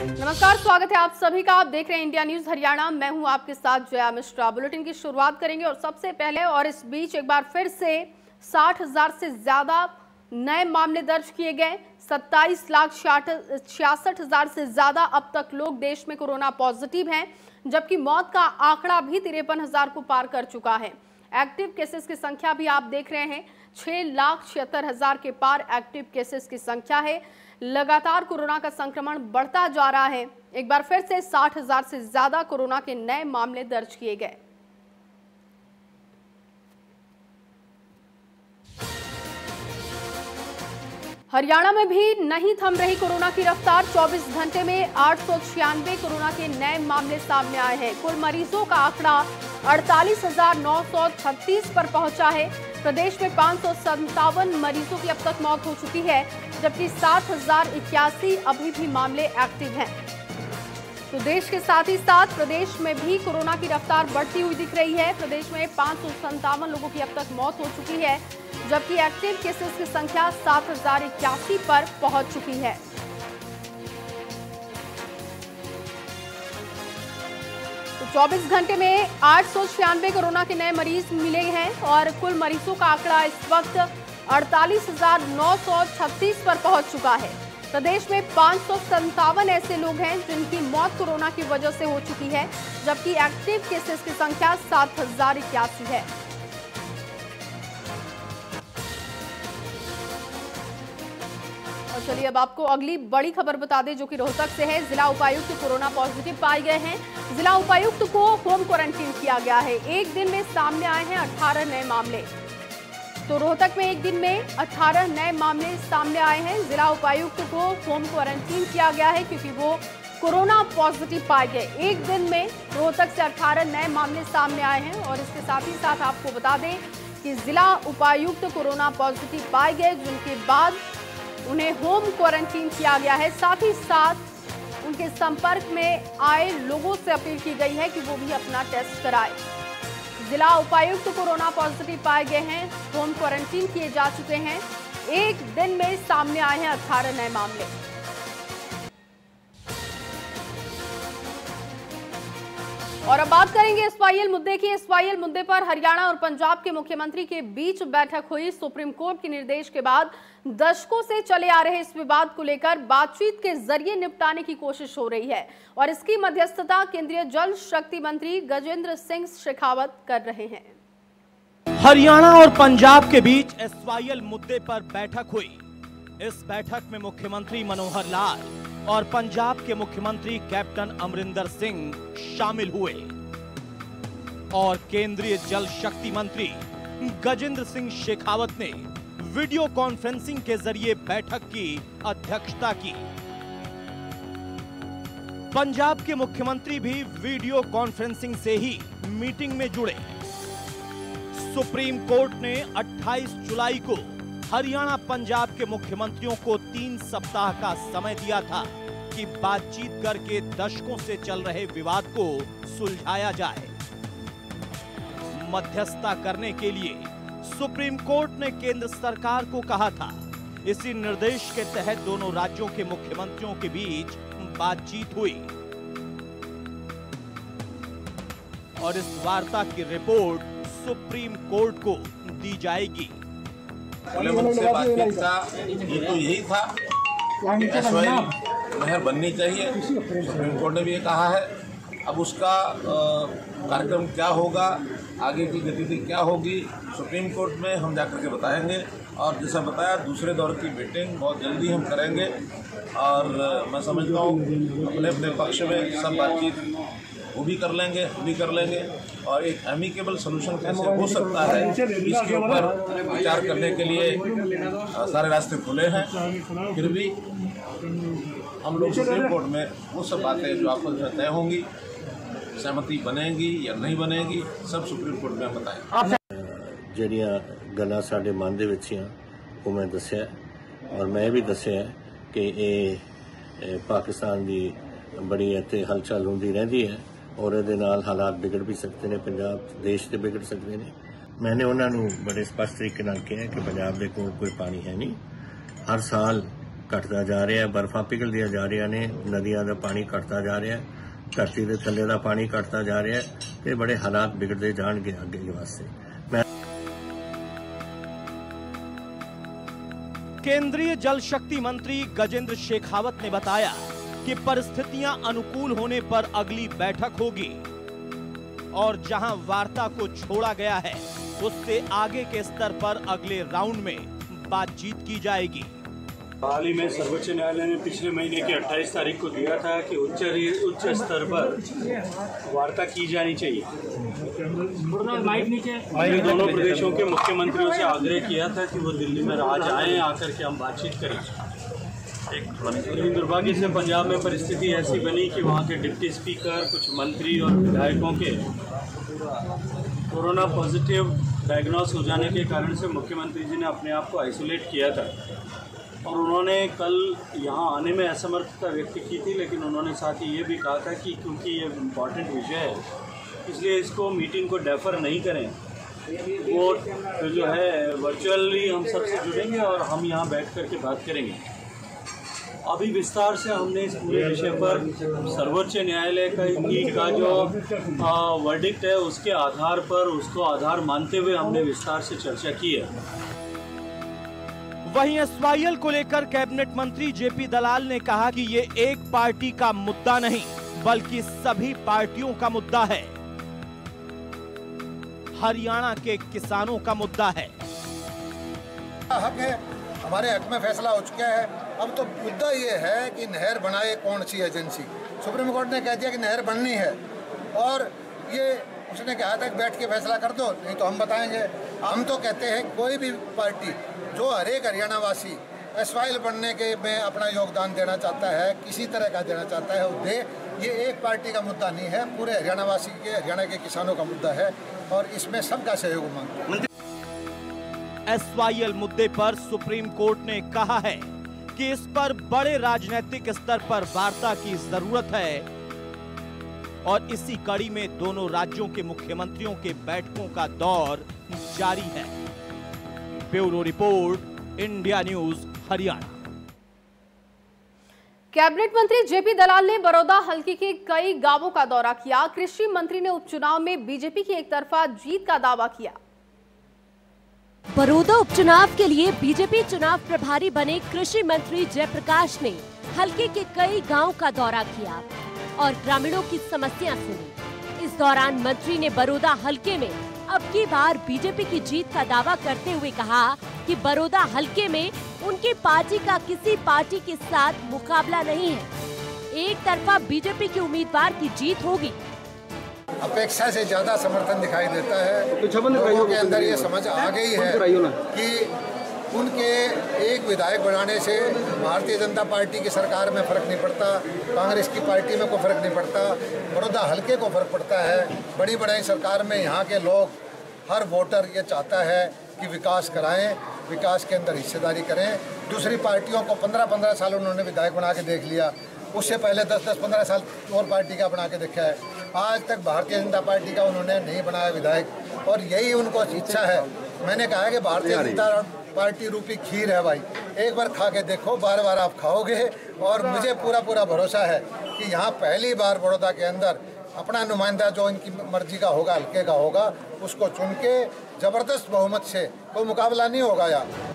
नमस्कार, स्वागत है आप सभी का। आप देख रहे हैं इंडिया न्यूज हरियाणा। मैं हूं आपके साथ जया मिश्रा। बुलेटिन की शुरुआत करेंगे और सबसे पहले और इस बीच एक बार फिर से 60,000 से ज्यादा नए मामले दर्ज किए गए। 27,66,000 से ज्यादा अब तक लोग देश में कोरोना पॉजिटिव हैं, जबकि मौत का आंकड़ा भी 53,000 को पार कर चुका है। एक्टिव केसेस की संख्या भी आप देख रहे हैं, 6,76,000 के पार एक्टिव केसेस की संख्या है। लगातार कोरोना का संक्रमण बढ़ता जा रहा है। एक बार फिर से 60,000 से ज्यादा कोरोना के नए मामले दर्ज किए गए। हरियाणा में भी नहीं थम रही कोरोना की रफ्तार। 24 घंटे में 896 कोरोना के नए मामले सामने आए हैं। कुल मरीजों का आंकड़ा 48,936 पर पहुंचा है। प्रदेश में 557 मरीजों की अब तक मौत हो चुकी है, जबकि 7,081 अभी भी मामले एक्टिव हैं। तो देश के साथ ही साथ प्रदेश में भी कोरोना की रफ्तार बढ़ती हुई दिख रही है। प्रदेश में 557 लोगों की अब तक मौत हो चुकी है, जबकि एक्टिव केसेस की संख्या 7,081 पर पहुंच चुकी है। तो 24 घंटे में 896 कोरोना के नए मरीज मिले हैं और कुल मरीजों का आंकड़ा इस वक्त 48,936 पर पहुंच चुका है। प्रदेश में 557 ऐसे लोग हैं जिनकी मौत कोरोना की वजह से हो चुकी है, जबकि एक्टिव केसेस की संख्या 7,081 है। और चलिए अब आपको अगली बड़ी खबर बता दें, जो कि रोहतक से है। जिला उपायुक्त कोरोना पॉजिटिव पाए गए हैं। जिला उपायुक्त को होम क्वारंटीन किया गया है। एक दिन में सामने आए हैं 18 नए मामले। तो रोहतक में एक दिन में 18 नए मामले सामने आए हैं। जिला उपायुक्त को होम क्वारंटीन किया गया है क्योंकि वो कोरोना पॉजिटिव पाए गए। एक दिन में रोहतक से 18 नए मामले सामने आए हैं। और इसके साथ ही साथ आपको बता दें कि जिला उपायुक्त कोरोना पॉजिटिव पाए गए, जिनके बाद उन्हें होम क्वारंटीन किया गया है। साथ ही साथ उनके संपर्क में आए लोगों से अपील की गई है कि वो भी अपना टेस्ट कराएं। जिला उपायुक्त कोरोना पॉजिटिव पाए गए हैं, होम क्वारंटीन किए जा चुके हैं। एक दिन में सामने आए हैं 18 नए मामले। और अब बात करेंगे एसवाईएल मुद्दे की। एसवाईएल मुद्दे पर हरियाणा और पंजाब के मुख्यमंत्री के बीच बैठक हुई। सुप्रीम कोर्ट के निर्देश के बाद दशकों से चले आ रहे इस विवाद को लेकर बातचीत के जरिए निपटाने की कोशिश हो रही है और इसकी मध्यस्थता केंद्रीय जल शक्ति मंत्री गजेंद्र सिंह शेखावत कर रहे हैं। हरियाणा और पंजाब के बीच एसवाईएल मुद्दे पर बैठक हुई। इस बैठक में मुख्यमंत्री मनोहर लाल और पंजाब के मुख्यमंत्री कैप्टन अमरिंदर सिंह शामिल हुए और केंद्रीय जल शक्ति मंत्री गजेंद्र सिंह शेखावत ने वीडियो कॉन्फ्रेंसिंग के जरिए बैठक की अध्यक्षता की। पंजाब के मुख्यमंत्री भी वीडियो कॉन्फ्रेंसिंग से ही मीटिंग में जुड़े। सुप्रीम कोर्ट ने 28 जुलाई को हरियाणा पंजाब के मुख्यमंत्रियों को 3 सप्ताह का समय दिया था कि बातचीत करके दशकों से चल रहे विवाद को सुलझाया जाए। मध्यस्थता करने के लिए सुप्रीम कोर्ट ने केंद्र सरकार को कहा था। इसी निर्देश के तहत दोनों राज्यों के मुख्यमंत्रियों के बीच बातचीत हुई और इस वार्ता की रिपोर्ट सुप्रीम कोर्ट को दी जाएगी। से बातचीत का ये तो यही था कि एसवाईएल नहर बननी चाहिए। सुप्रीम कोर्ट ने भी ये कहा है। अब उसका कार्यक्रम क्या होगा, आगे की गतिविधि क्या होगी, सुप्रीम कोर्ट में हम जाकर के बताएंगे। और जैसा बताया, दूसरे दौर की मीटिंग बहुत जल्दी हम करेंगे और मैं समझता हूँ अपने अपने पक्ष में सब बातचीत वो भी कर लेंगे, हम भी कर लेंगे और एक एमिकेबल सोल्यूशन कैसे हो सकता है इसके ऊपर विचार करने के लिए सारे रास्ते खुले हैं। फिर भी हम लोग सुप्रीम कोर्ट में वो सब बातें जो आपस में तय होंगी, सहमति बनेगी या नहीं बनेगी, सब सुप्रीम कोर्ट में बताएंगे। ਜਿਹੜੀਆਂ ਗੱਲਾਂ ਸਾਡੇ ਮਨ ਦੇ ਵਿੱਚ ਆ ਉਹ ਮੈਂ ਦੱਸਿਆ ਔਰ ਮੈਂ ਵੀ ਦੱਸਿਆ ਕਿ ਇਹ ਪਾਕਿਸਤਾਨ ਦੀ ਬੜੀ ਇੱਥੇ ਹਲਚਲ ਹੁੰਦੀ ਰਹਿੰਦੀ ਹੈ ਔਰ ਇਹਦੇ ਨਾਲ ਹਾਲਾਤ ਵਿਗੜ ਵੀ ਸਕਦੇ ਨੇ, ਪੰਜਾਬ ਦੇਸ਼ ਦੇ ਵਿਗੜ ਸਕਦੇ ਨੇ। मैंने उन्होंने बड़े स्पष्ट तरीके ਨਾਲ ਕਿਹਾ ਕਿ ਪੰਜਾਬ ਦੇ ਕੋਲ ਕੋਈ ਪਾਣੀ ਹੈ ਨਹੀਂ। हर साल ਘਟਦਾ ਜਾ ਰਿਹਾ ਹੈ, ਬਰਫ਼ਾਂ ਪਿਘਲਦੀਆਂ ਜਾ ਰਹੀਆਂ ਨੇ, ਨਦੀਆਂ ਦਾ ਪਾਣੀ ਘਟਦਾ ਜਾ ਰਿਹਾ ਹੈ, ਧਰਤੀ ਦੇ ਥੱਲੇ ਦਾ ਪਾਣੀ ਘਟਦਾ ਜਾ ਰਿਹਾ ਹੈ ਤੇ ਬੜੇ ਹਾਲਾਤ ਵਿਗੜਦੇ ਜਾਣਗੇ ਅੱਗੇ ਦੇ ਵਾਸਤੇ। केंद्रीय जल शक्ति मंत्री गजेंद्र शेखावत ने बताया कि परिस्थितियां अनुकूल होने पर अगली बैठक होगी और जहां वार्ता को छोड़ा गया है उससे आगे के स्तर पर अगले राउंड में बातचीत की जाएगी। हाल ही में सर्वोच्च न्यायालय ने पिछले महीने की 28 तारीख को दिया था कि उच्च स्तर पर वार्ता की जानी चाहिए। हमने दोनों प्रदेशों के मुख्यमंत्रियों से आग्रह किया था कि वो दिल्ली में आज आएं, आकर के हम बातचीत करें। लेकिन दुर्भाग्य से पंजाब में परिस्थिति ऐसी बनी कि वहाँ के डिप्टी स्पीकर, कुछ मंत्री और विधायकों के कोरोना पॉजिटिव डायग्नोस हो जाने के कारण से मुख्यमंत्री जी ने अपने आप को आइसोलेट किया था और उन्होंने कल यहाँ आने में असमर्थता व्यक्त की थी। लेकिन उन्होंने साथ ही ये भी कहा था कि क्योंकि ये इम्पॉर्टेंट विषय है इसलिए इसको मीटिंग को डेफर नहीं करें, वो जो है वर्चुअली हम सबसे जुड़ेंगे और हम यहाँ बैठ कर के बात करेंगे। अभी विस्तार से हमने इस पूरे विषय पर सर्वोच्च न्यायालय का जो वर्डिक्ट है उसके आधार पर, उसको आधार मानते हुए हमने विस्तार से चर्चा की है। वहीं एसवाईएल को लेकर कैबिनेट मंत्री जेपी दलाल ने कहा कि ये एक पार्टी का मुद्दा नहीं बल्कि सभी पार्टियों का मुद्दा है, हरियाणा के किसानों का मुद्दा है। हक है, हमारे हक में फैसला हो चुका है। अब तो मुद्दा ये है कि नहर बनाए कौन सी एजेंसी। सुप्रीम कोर्ट ने कह दिया कि नहर बननी है और ये उसने कहा था कि बैठ के फैसला कर दो, नहीं तो हम बताएंगे। हम तो कहते हैं कोई भी पार्टी जो हर एक हरियाणा वासी एसवाईएल बनने के में अपना योगदान देना चाहता है, किसी तरह का देना चाहता है, वो दे। ये एक पार्टी का मुद्दा नहीं है, पूरे हरियाणा वासी के, हरियाणा के किसानों का मुद्दा है और इसमें सबका सहयोग मांगते हैं। एसवाईएल मुद्दे पर सुप्रीम कोर्ट ने कहा है कि इस पर बड़े राजनीतिक स्तर पर वार्ता की जरूरत है और इसी कड़ी में दोनों राज्यों के मुख्यमंत्रियों के बैठकों का दौर जारी है। Bureau report, India News, Haryana. Cabinet मंत्री जेपी दलाल ने बड़ौदा हलके के कई गांवों का दौरा किया। कृषि मंत्री ने उपचुनाव में बीजेपी की एकतरफा जीत का दावा किया। बड़ौदा उपचुनाव के लिए बीजेपी चुनाव प्रभारी बने कृषि मंत्री जयप्रकाश ने हलके के कई गांवों का दौरा किया और ग्रामीणों की समस्या सुनी। इस दौरान मंत्री ने बड़ौदा हलके में अब की बार बीजेपी की जीत का दावा करते हुए कहा कि बड़ौदा हलके में उनकी पार्टी का किसी पार्टी के साथ मुकाबला नहीं है। एक तरफा बीजेपी के उम्मीदवार की जीत होगी। अपेक्षा से ज्यादा समर्थन दिखाई देता है। लोगों के अंदर ये समझ आ गई है कि उनके एक विधायक बनाने से भारतीय जनता पार्टी की सरकार में फर्क नहीं पड़ता, कांग्रेस की पार्टी में कोई फर्क नहीं पड़ता, बड़ौदा हलके को फर्क पड़ता है। बड़ी बड़ी सरकार में यहाँ के लोग, हर वोटर ये चाहता है कि विकास कराएं, विकास के अंदर हिस्सेदारी करें। दूसरी पार्टियों को 15-15 साल उन्होंने विधायक बना के देख लिया, उससे पहले 10-10, 15 साल और पार्टी का बना के देखा है। आज तक भारतीय जनता पार्टी का उन्होंने नहीं बनाया विधायक और यही उनको इच्छा है। मैंने कहा है कि भारतीय जनता पार्टी रूपी खीर है भाई, एक बार खा के देखो, बार बार आप खाओगे और मुझे पूरा भरोसा है कि यहाँ पहली बार बड़ौदा के अंदर अपना नुमाइंदा जो इनकी मर्जी का होगा, हल्के का होगा, उसको चुन के जबरदस्त बहुमत से कोई मुकाबला नहीं होगा यहाँ।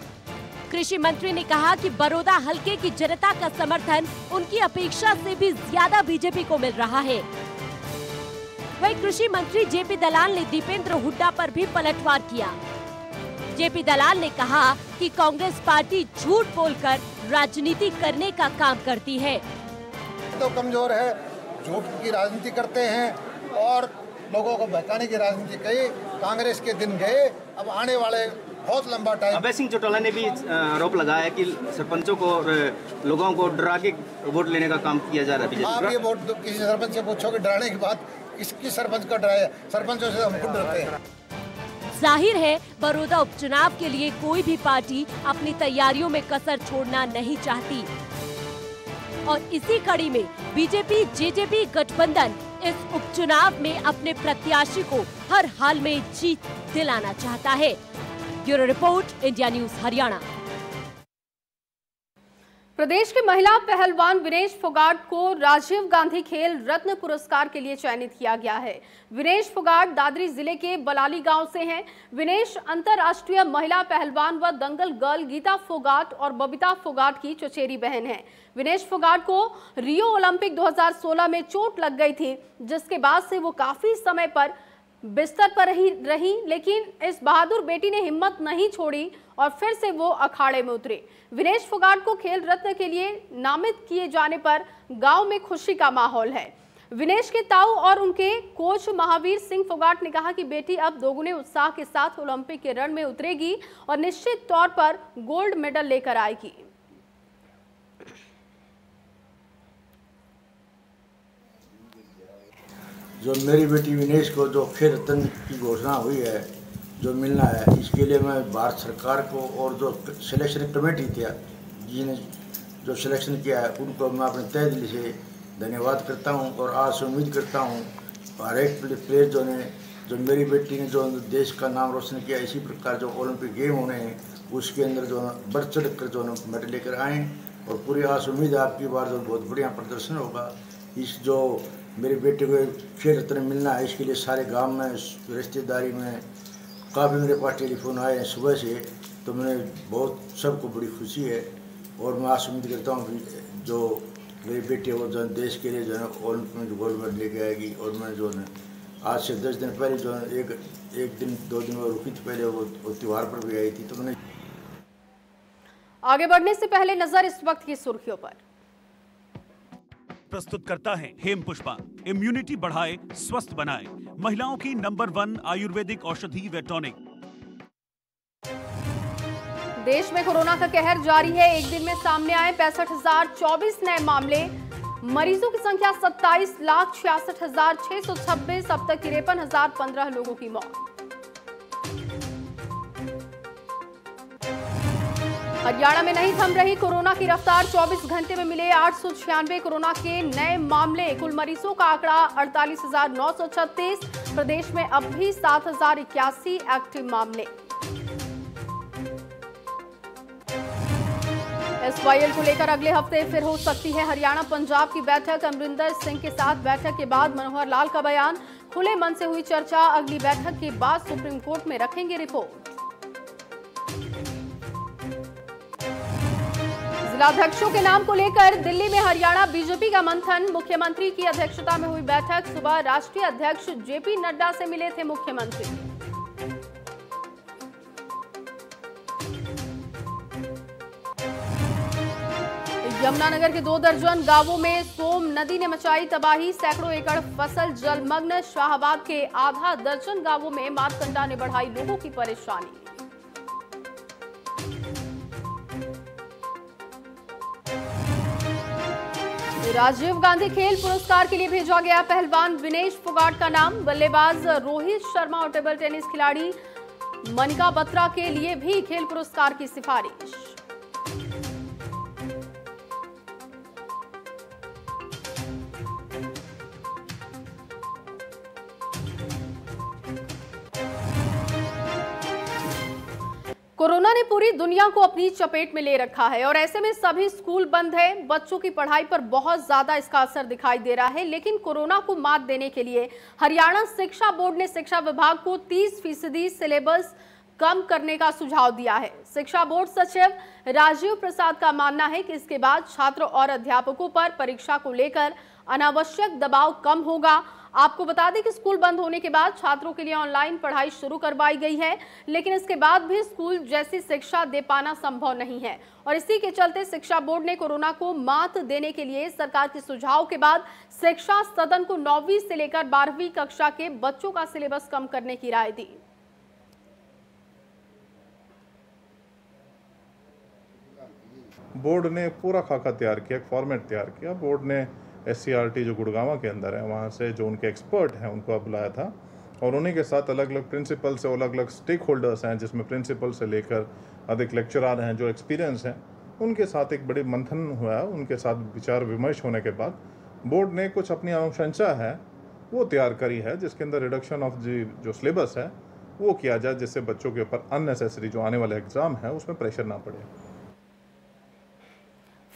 कृषि मंत्री ने कहा कि बड़ौदा हलके की जनता का समर्थन उनकी अपेक्षा से भी ज्यादा बीजेपी को मिल रहा है। वहीं कृषि मंत्री जेपी दलाल ने दीपेंद्र हुड्डा पर भी पलटवार किया। जेपी दलाल ने कहा कि कांग्रेस पार्टी झूठ बोलकर राजनीति करने का काम करती है। तो कमजोर है, झूठ की राजनीति करते हैं और लोगों को बहकाने की राजनीति कही। कांग्रेस के दिन गए, अब आने वाले बहुत लंबा टाइम। अभय सिंह चौटाला ने भी आरोप लगाया कि सरपंचों को और लोगों को डरा के वोट लेने का काम किया जा रहा है। आप ये वोट किसी सरपंच से पूछोगे डराने की बात, किसकी सरपंच को डराया? सरपंचों से हम खुद डरते हैं। जाहिर है बड़ौदा उपचुनाव के लिए कोई भी पार्टी अपनी तैयारियों में कसर छोड़ना नहीं चाहती और इसी कड़ी में बीजेपी जेजेपी गठबंधन इस उपचुनाव में अपने प्रत्याशी को हर हाल में जीत दिलाना चाहता है। Bureau report, India News, Haryana. प्रदेश की महिला पहलवान विनेश फोगाट को राजीव गांधी खेल रत्न पुरस्कार के लिए चयनित किया गया है। विनेश फोगाट दादरी जिले के बलाली गांव से हैं। विनेश अंतर्राष्ट्रीय महिला पहलवान व दंगल गर्ल गीता फोगाट और बबीता फोगाट की चचेरी बहन हैं। विनेश फोगाट को रियो ओलंपिक 2016 में चोट लग गई थी, जिसके बाद से वो काफी समय पर बिस्तर पर रही, लेकिन इस बहादुर बेटी ने हिम्मत नहीं छोड़ी और फिर से वो अखाड़े में उतरे। विनेश फोगाट को खेल रत्न के लिए नामित किए जाने पर गांव में खुशी का माहौल है। विनेश के ताऊ और उनके कोच महावीर सिंह फोगाट ने कहा कि बेटी अब दोगुने उत्साह के साथ ओलंपिक के रण में उतरेगी और निश्चित तौर पर गोल्ड मेडल लेकर आएगी। जो मेरी बेटी विनेश को जो खेल रत्न की घोषणा हुई है, जो मिलना है, इसके लिए मैं भारत सरकार को और जो सिलेक्शन कमेटी थी जिन्हें जो सिलेक्शन किया है उनको मैं अपने तहे दिल से धन्यवाद करता हूं और आज उम्मीद करता हूं हर एक प्लेयर जो मेरी बेटी ने जो देश का नाम रोशन किया, इसी प्रकार जो ओलंपिक गेम होने हैं उसके अंदर जो बढ़ चढ़ कर जो मेडल लेकर आएँ और पूरी आस उम्मीद है आपकी बार जो बहुत बढ़िया प्रदर्शन होगा। इस जो मेरी बेटी को खेल रत्न मिलना है, इसके लिए सारे गांव में रिश्तेदारी में काफ़ी मेरे पास टेलीफोन आए हैं सुबह से, तो मैंने बहुत सबको बड़ी खुशी है और मैं आज उम्मीद करता हूँ कि जो मेरी बेटी वो जो देश के लिए जो है ओलंपिक में गोल्ड मेडल लेके आएगी। और मैं जो है आज से 10 दिन पहले जो है एक दिन 2 दिन वो रुकी थी, पहले वो त्यौहार पर भी आई थी। तो मैंने आगे बढ़ने से पहले नजर इस वक्त की सुर्खियों पर। प्रस्तुत करता है हेम पुष्पा, इम्यूनिटी बढ़ाए स्वस्थ बनाए, महिलाओं की नंबर 1 आयुर्वेदिक औषधि व टॉनिक। देश में कोरोना का कहर जारी है। एक दिन में सामने आए 65,024 नए मामले, मरीजों की संख्या 27,66,626, अब तक 53,015 लोगों की मौत। हरियाणा में नहीं थम रही कोरोना की रफ्तार, 24 घंटे में मिले 896 कोरोना के नए मामले, कुल मरीजों का आंकड़ा 48,936। प्रदेश में अब भी 7,081 एक्टिव मामले। SYL को लेकर अगले हफ्ते फिर हो सकती है हरियाणा पंजाब की बैठक, अमरिंदर सिंह के साथ बैठक के बाद मनोहर लाल का बयान, खुले मन से हुई चर्चा, अगली बैठक के बाद सुप्रीम कोर्ट में रखेंगे रिपोर्ट। जिलाध्यक्षों के नाम को लेकर दिल्ली में हरियाणा बीजेपी का मंथन, मुख्यमंत्री की अध्यक्षता में हुई बैठक, सुबह राष्ट्रीय अध्यक्ष जेपी नड्डा से मिले थे मुख्यमंत्री। यमुनानगर के 2 दर्जन गांवों में सोम नदी ने मचाई तबाही, सैकड़ों एकड़ फसल जलमग्न, शाहबाद के आधा दर्जन गांवों में मारकंडा ने बढ़ाई लोगों की परेशानी। राजीव गांधी खेल पुरस्कार के लिए भेजा गया पहलवान विनेश फोगाट का नाम, बल्लेबाज रोहित शर्मा और टेबल टेनिस खिलाड़ी मनिका बत्रा के लिए भी खेल पुरस्कार की सिफारिश। कोरोना ने पूरी दुनिया को अपनी चपेट में ले रखा है और ऐसे में सभी स्कूल बंद है। बच्चों की पढ़ाई पर बहुत ज्यादा इसका असर दिखाई दे रहा है, लेकिन कोरोना को मात देने के लिए हरियाणा शिक्षा बोर्ड ने शिक्षा विभाग को 30% सिलेबस कम करने का सुझाव दिया है। शिक्षा बोर्ड सचिव राजीव प्रसाद का मानना है कि इसके बाद छात्रों और अध्यापकों पर परीक्षा को लेकर अनावश्यक दबाव कम होगा। आपको बता दें कि स्कूल बंद होने के बाद छात्रों के लिए ऑनलाइन पढ़ाई शुरू करवाई गई है, लेकिन इसके बाद भी स्कूल जैसी शिक्षा दे पाना संभव नहीं है और इसी के चलते शिक्षा बोर्ड ने कोरोना को मात देने के लिए सरकार के सुझाव के बाद शिक्षा सदन को 9वीं से लेकर 12वीं कक्षा के बच्चों का सिलेबस कम करने की राय दी। बोर्ड ने पूरा खाका तैयार किया, फॉर्मेट तैयार किया। बोर्ड ने SCRT जो गुड़गांव के अंदर है वहाँ से जो उनके एक्सपर्ट हैं उनको बुलाया था और उन्हीं के साथ अलग अलग प्रिंसिपल से अलग अलग स्टेक होल्डर्स हैं, जिसमें प्रिंसिपल से लेकर अधिक लेक्चरर हैं जो एक्सपीरियंस हैं, उनके साथ एक बड़ी मंथन हुआ। उनके साथ विचार विमर्श होने के बाद बोर्ड ने कुछ अपनी अनुशंसा है वो तैयार करी है, जिसके अंदर रिडक्शन ऑफ जो सिलेबस है वो किया जाए, जिससे बच्चों के ऊपर अननेसेसरी जो आने वाला एग्ज़ाम है उसमें प्रेशर ना पड़े।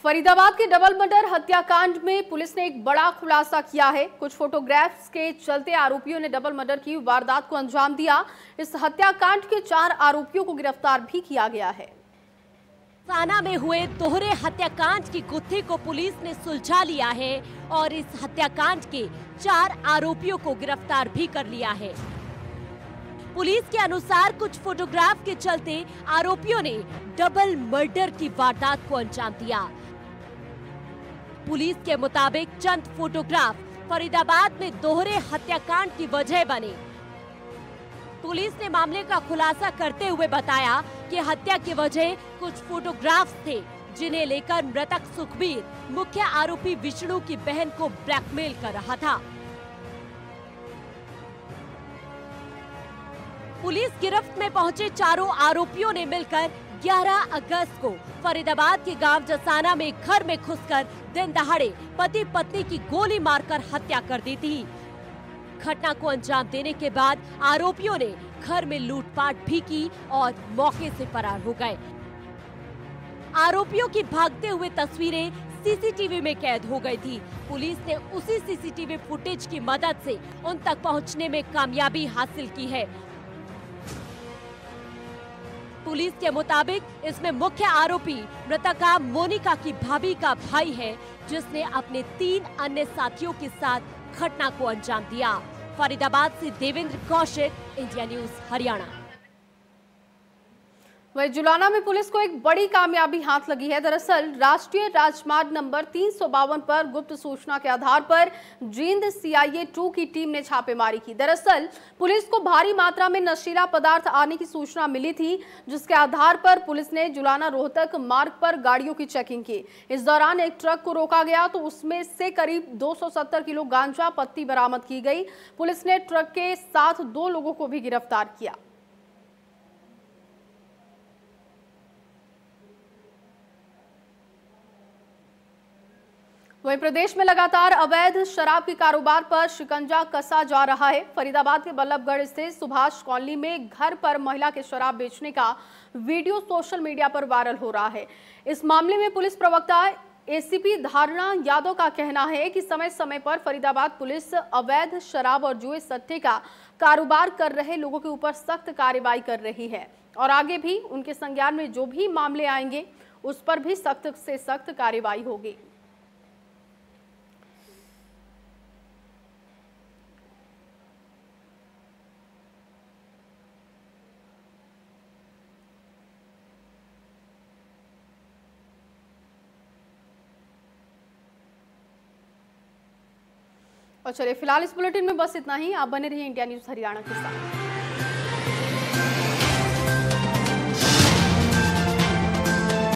फरीदाबाद के डबल मर्डर हत्याकांड में पुलिस ने एक बड़ा खुलासा किया है। कुछ फोटोग्राफ्स के चलते आरोपियों ने डबल मर्डर की वारदात को अंजाम दिया। इस हत्याकांड के 4 आरोपियों को गिरफ्तार भी किया गया है। साना में हुए दोहरे हत्याकांड की गुत्थी को पुलिस ने सुलझा लिया है और इस हत्याकांड के 4 आरोपियों को गिरफ्तार भी कर लिया है। पुलिस के अनुसार कुछ फोटोग्राफ के चलते आरोपियों ने डबल मर्डर की वारदात को अंजाम दिया। पुलिस के मुताबिक चंद फोटोग्राफ फरीदाबाद में दोहरे हत्याकांड की वजह बने। पुलिस ने मामले का खुलासा करते हुए बताया कि हत्या की वजह कुछ फोटोग्राफ्स थे, जिन्हें लेकर मृतक सुखबीर मुख्य आरोपी विष्णु की बहन को ब्लैकमेल कर रहा था। पुलिस गिरफ्त में पहुंचे चारों आरोपियों ने मिलकर 11 अगस्त को फरीदाबाद के गांव जसाना में घर में घुसकर दिन दहाड़े पति पत्नी की गोली मारकर हत्या कर दी थी। घटना को अंजाम देने के बाद आरोपियों ने घर में लूटपाट भी की और मौके से फरार हो गए। आरोपियों की भागते हुए तस्वीरें सीसीटीवी में कैद हो गई थी। पुलिस ने उसी सीसीटीवी फुटेज की मदद से उन तक पहुंचने में कामयाबी हासिल की है। पुलिस के मुताबिक इसमें मुख्य आरोपी मृतका मोनिका की भाभी का भाई है, जिसने अपने 3 अन्य साथियों के साथ घटना को अंजाम दिया। फरीदाबाद से देवेंद्र कौशिक, इंडिया न्यूज हरियाणा। वहीं जुलाना में पुलिस को एक बड़ी कामयाबी हाथ लगी है। दरअसल राष्ट्रीय राजमार्ग नंबर 352 पर गुप्त सूचना के आधार पर जींद CIA 2 की टीम ने छापेमारी की। दरअसल पुलिस को भारी मात्रा में नशीला पदार्थ आने की सूचना मिली थी, जिसके आधार पर पुलिस ने जुलाना रोहतक मार्ग पर गाड़ियों की चेकिंग की। इस दौरान एक ट्रक को रोका गया तो उसमें से करीब 270 किलो गांजा पत्ती बरामद की गई। पुलिस ने ट्रक के साथ 2 लोगों को भी गिरफ्तार किया। वहीं प्रदेश में लगातार अवैध शराब के कारोबार पर शिकंजा कसा जा रहा है। फरीदाबाद के बल्लभगढ़ स्थित सुभाष कॉलोनी में घर पर महिला के शराब बेचने का वीडियो सोशल मीडिया पर वायरल हो रहा है। इस मामले में पुलिस प्रवक्ता ACP धारणा यादव का कहना है कि समय समय पर फरीदाबाद पुलिस अवैध शराब और जुए सट्टे का कारोबार कर रहे लोगों के ऊपर सख्त कार्रवाई कर रही है और आगे भी उनके संज्ञान में जो भी मामले आएंगे उस पर भी सख्त से सख्त कार्रवाई होगी। और चलिए फिलहाल इस बुलेटिन में बस इतना ही। आप बने रहिए इंडिया न्यूज हरियाणा के साथ।